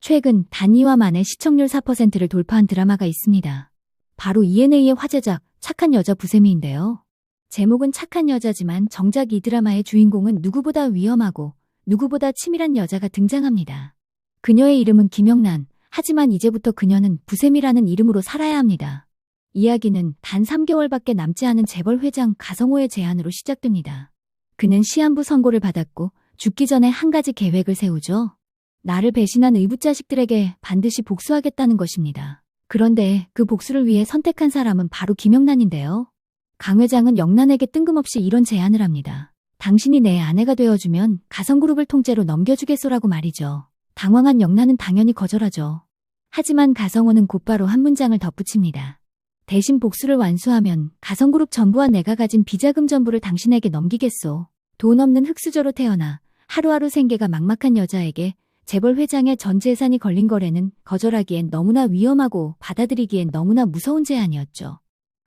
최근 단 2화 만에 시청률 4%를 돌파한 드라마가 있습니다. 바로 ENA의 화제작 착한 여자 부세미인데요. 제목은 착한 여자지만 정작 이 드라마의 주인공은 누구보다 위험하고 누구보다 치밀한 여자가 등장합니다. 그녀의 이름은 김영란. 하지만 이제부터 그녀는 부세미라는 이름으로 살아야 합니다. 이야기는 단 3개월밖에 남지 않은 재벌 회장 가성호의 제안으로 시작됩니다. 그는 시한부 선고를 받았고 죽기 전에 한 가지 계획을 세우죠. 나를 배신한 의붓자식들에게 반드시 복수하겠다는 것입니다. 그런데 그 복수를 위해 선택한 사람은 바로 김영란인데요. 강 회장은 영란에게 뜬금없이 이런 제안을 합니다. 당신이 내 아내가 되어주면 가성그룹을 통째로 넘겨주겠소라고 말이죠. 당황한 영란은 당연히 거절하죠. 하지만 가성호는 곧바로 한 문장을 덧붙입니다. 대신 복수를 완수하면 가성그룹 전부와 내가 가진 비자금 전부를 당신에게 넘기겠소. 돈 없는 흙수저로 태어나 하루하루 생계가 막막한 여자에게 재벌 회장의 전 재산이 걸린 거래는 거절하기엔 너무나 위험하고 받아들이기엔 너무나 무서운 제안이었죠.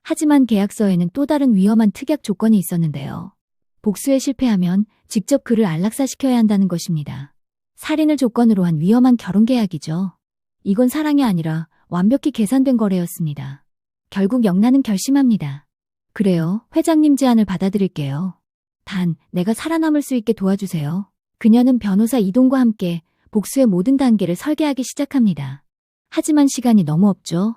하지만 계약서에는 또 다른 위험한 특약 조건이 있었는데요. 복수에 실패하면 직접 그를 안락사시켜야 한다는 것입니다. 살인을 조건으로 한 위험한 결혼계약이죠. 이건 사랑이 아니라 완벽히 계산된 거래였습니다. 결국 영란은 결심합니다. 그래요, 회장님 제안을 받아들일게요. 단, 내가 살아남을 수 있게 도와주세요. 그녀는 변호사 이동과 함께 복수의 모든 단계를 설계하기 시작합니다. 하지만 시간이 너무 없죠.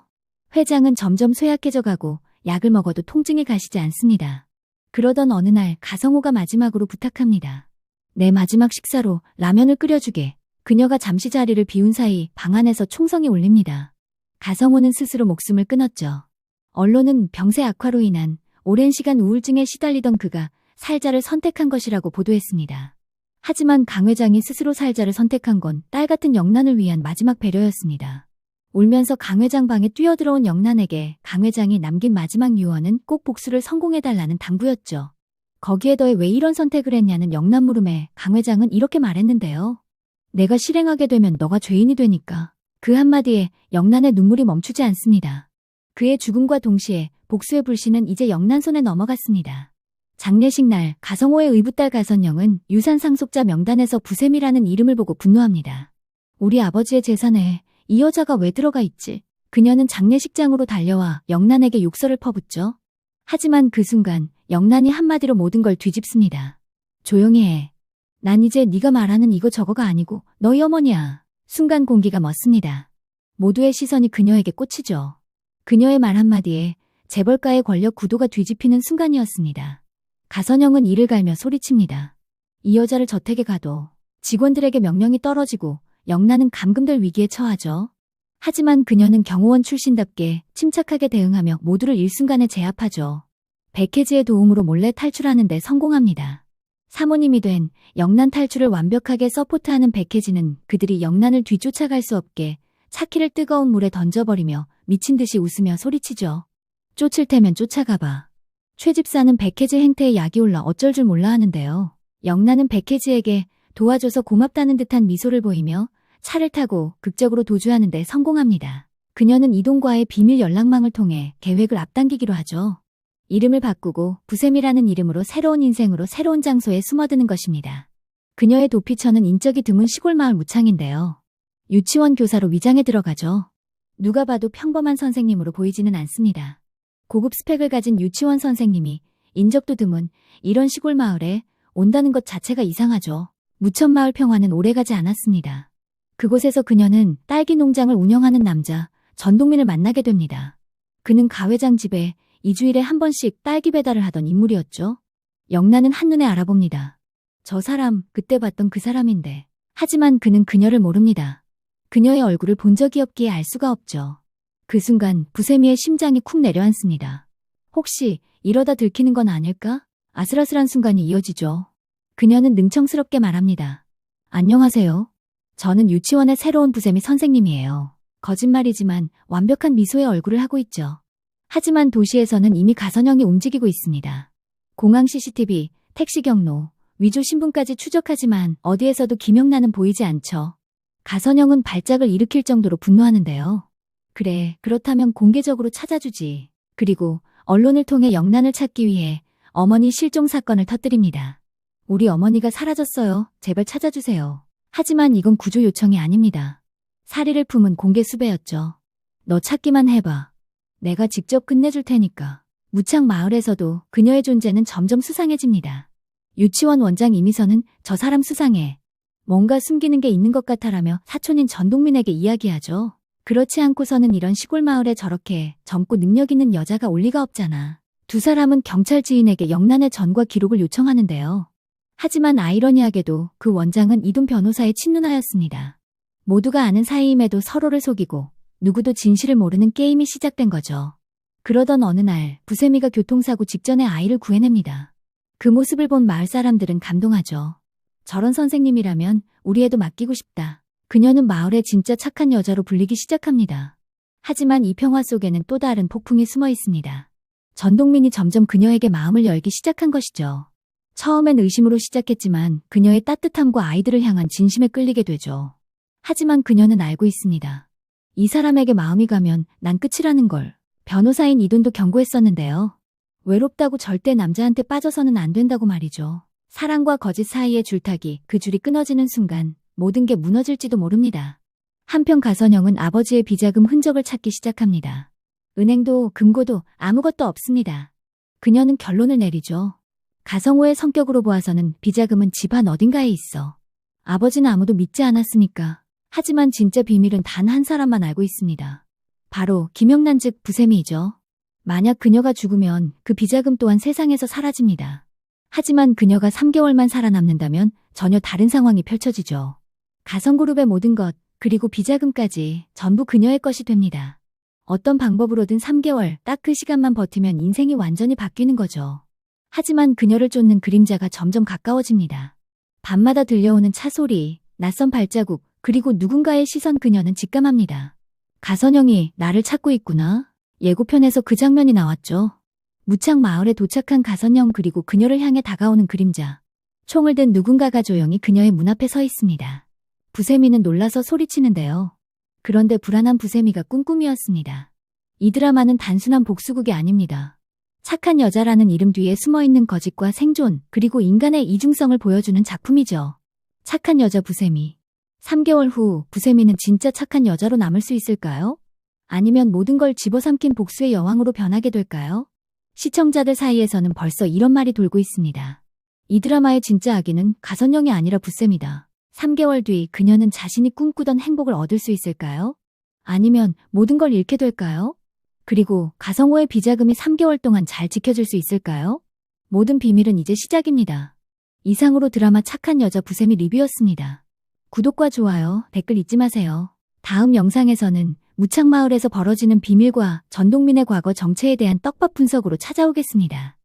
회장은 점점 쇠약해져가고 약을 먹어도 통증이 가시지 않습니다. 그러던 어느 날 가성호가 마지막으로 부탁합니다. 내 마지막 식사로 라면을 끓여주게. 그녀가 잠시 자리를 비운 사이 방 안에서 총성이 울립니다. 가성호는 스스로 목숨을 끊었죠. 언론은 병세 악화로 인한 오랜 시간 우울증에 시달리던 그가 살자를 선택한 것이라고 보도했습니다. 하지만 강 회장이 스스로 살자를 선택한 건 딸 같은 영란을 위한 마지막 배려였습니다. 울면서 강 회장 방에 뛰어들어온 영란에게 강 회장이 남긴 마지막 유언은 꼭 복수를 성공해달라는 당부였죠. 거기에 더해 왜 이런 선택을 했냐는 영란 물음에 강 회장은 이렇게 말했는데요. 내가 실행하게 되면 너가 죄인이 되니까. 그 한마디에 영란의 눈물이 멈추지 않습니다. 그의 죽음과 동시에 복수의 불씨는 이제 영란 손에 넘어갔습니다. 장례식 날 가성호의 의붓딸 가선영은 유산 상속자 명단에서 부세미라는 이름을 보고 분노합니다. 우리 아버지의 재산에 이 여자가 왜 들어가 있지? 그녀는 장례식장으로 달려와 영란에게 욕설을 퍼붓죠. 하지만 그 순간 영란이 한마디로 모든 걸 뒤집습니다. 조용히 해. 난 이제 네가 말하는 이거 저거가 아니고 너희 어머니야. 순간 공기가 멎습니다. 모두의 시선이 그녀에게 꽂히죠. 그녀의 말 한마디에 재벌가의 권력 구도가 뒤집히는 순간이었습니다. 가선영은 이를 갈며 소리칩니다. 이 여자를 저택에 가도 직원들에게 명령이 떨어지고 영란은 감금될 위기에 처하죠. 하지만 그녀는 경호원 출신답게 침착하게 대응하며 모두를 일순간에 제압하죠. 백혜지의 도움으로 몰래 탈출하는 데 성공합니다. 사모님이 된 영란 탈출을 완벽하게 서포트하는 백혜지는 그들이 영란을 뒤쫓아갈 수 없게 차키를 뜨거운 물에 던져버리며 미친 듯이 웃으며 소리치죠. 쫓을 테면 쫓아가봐. 최 집사는 백혜지 행태에 약이 올라 어쩔 줄 몰라 하는데요. 영란은 백혜지에게 도와줘서 고맙다는 듯한 미소를 보이며 차를 타고 극적으로 도주하는 데 성공합니다. 그녀는 이동과의 비밀 연락망을 통해 계획을 앞당기기로 하죠. 이름을 바꾸고 부세미라는 이름으로 새로운 인생으로 새로운 장소에 숨어드는 것입니다. 그녀의 도피처는 인적이 드문 시골 마을 무창인데요. 유치원 교사로 위장해 들어가죠. 누가 봐도 평범한 선생님으로 보이지는 않습니다. 고급 스펙을 가진 유치원 선생님이 인적도 드문 이런 시골 마을에 온다는 것 자체가 이상하죠. 무천마을 평화는 오래가지 않았습니다. 그곳에서 그녀는 딸기 농장을 운영하는 남자 전동민을 만나게 됩니다. 그는 가 회장 집에 2주일에 한 번씩 딸기 배달을 하던 인물이었죠. 영란은 한눈에 알아봅니다. 저 사람, 그때 봤던 그 사람인데. 하지만 그는 그녀를 모릅니다. 그녀의 얼굴을 본 적이 없기에 알 수가 없죠. 그 순간 부세미의 심장이 쿵 내려앉습니다. 혹시 이러다 들키는 건 아닐까? 아슬아슬한 순간이 이어지죠. 그녀는 능청스럽게 말합니다. 안녕하세요. 저는 유치원의 새로운 부세미 선생님이에요. 거짓말이지만 완벽한 미소의 얼굴을 하고 있죠. 하지만 도시에서는 이미 가선영이 움직이고 있습니다. 공항 CCTV, 택시 경로, 위조 신분까지 추적하지만 어디에서도 김영란은 보이지 않죠. 가선영은 발작을 일으킬 정도로 분노하는데요. 그래, 그렇다면 공개적으로 찾아주지. 그리고 언론을 통해 영란을 찾기 위해 어머니 실종 사건을 터뜨립니다. 우리 어머니가 사라졌어요. 제발 찾아주세요. 하지만 이건 구조 요청이 아닙니다. 사리를 품은 공개 수배였죠. 너 찾기만 해봐. 내가 직접 끝내줄 테니까. 무창 마을에서도 그녀의 존재는 점점 수상해집니다. 유치원 원장 이미선은 저 사람 수상해. 뭔가 숨기는 게 있는 것 같아라며 사촌인 전동민에게 이야기하죠. 그렇지 않고서는 이런 시골 마을에 저렇게 젊고 능력 있는 여자가 올 리가 없잖아. 두 사람은 경찰 지인에게 영란의 전과 기록을 요청하는데요. 하지만 아이러니하게도 그 원장은 이돈 변호사의 친누나였습니다. 모두가 아는 사이임에도 서로를 속이고 누구도 진실을 모르는 게임이 시작된 거죠. 그러던 어느 날 부세미가 교통사고 직전에 아이를 구해냅니다. 그 모습을 본 마을 사람들은 감동하죠. 저런 선생님이라면 우리 애도 맡기고 싶다. 그녀는 마을의 진짜 착한 여자로 불리기 시작합니다. 하지만 이 평화 속에는 또 다른 폭풍이 숨어 있습니다. 전동민이 점점 그녀에게 마음을 열기 시작한 것이죠. 처음엔 의심으로 시작했지만 그녀의 따뜻함과 아이들을 향한 진심에 끌리게 되죠. 하지만 그녀는 알고 있습니다. 이 사람에게 마음이 가면 난 끝이라는 걸. 변호사인 이돈도 경고했었는데요. 외롭다고 절대 남자한테 빠져서는 안 된다고 말이죠. 사랑과 거짓 사이의 줄타기, 그 줄이 끊어지는 순간 모든 게 무너질지도 모릅니다. 한편 가선영은 아버지의 비자금 흔적을 찾기 시작합니다. 은행도 금고도 아무것도 없습니다. 그녀는 결론을 내리죠. 가성호의 성격으로 보아서는 비자금은 집안 어딘가에 있어. 아버지는 아무도 믿지 않았으니까. 하지만 진짜 비밀은 단 한 사람만 알고 있습니다. 바로 김영란 즉 부세미이죠. 만약 그녀가 죽으면 그 비자금 또한 세상에서 사라집니다. 하지만 그녀가 3개월만 살아남는다면 전혀 다른 상황이 펼쳐지죠. 가성그룹의 모든 것, 그리고 비자금까지 전부 그녀의 것이 됩니다. 어떤 방법으로든 3개월, 딱 그 시간만 버티면 인생이 완전히 바뀌는 거죠. 하지만 그녀를 쫓는 그림자가 점점 가까워집니다. 밤마다 들려오는 차 소리, 낯선 발자국, 그리고 누군가의 시선. 그녀는 직감합니다. 가선영이 나를 찾고 있구나. 예고편에서 그 장면이 나왔죠. 무창 마을에 도착한 가선영, 그리고 그녀를 향해 다가오는 그림자. 총을 든 누군가가 조용히 그녀의 문 앞에 서 있습니다. 부세미는 놀라서 소리치는데요. 그런데 불안한 부세미가 꿈꾸미였습니다. 이 드라마는 단순한 복수극이 아닙니다. 착한 여자라는 이름 뒤에 숨어있는 거짓과 생존, 그리고 인간의 이중성을 보여주는 작품이죠. 착한 여자 부세미. 3개월 후 부세미는 진짜 착한 여자로 남을 수 있을까요? 아니면 모든 걸 집어삼킨 복수의 여왕으로 변하게 될까요? 시청자들 사이에서는 벌써 이런 말이 돌고 있습니다. 이 드라마의 진짜 악인은 가선영이 아니라 부세미다. 3개월 뒤 그녀는 자신이 꿈꾸던 행복을 얻을 수 있을까요? 아니면 모든 걸 잃게 될까요? 그리고 가성호의 비자금이 3개월 동안 잘 지켜질 수 있을까요? 모든 비밀은 이제 시작입니다. 이상으로 드라마 착한 여자 부세미 리뷰였습니다. 구독과 좋아요, 댓글 잊지 마세요. 다음 영상에서는 무창마을에서 벌어지는 비밀과 전동민의 과거 정체에 대한 떡밥 분석으로 찾아오겠습니다.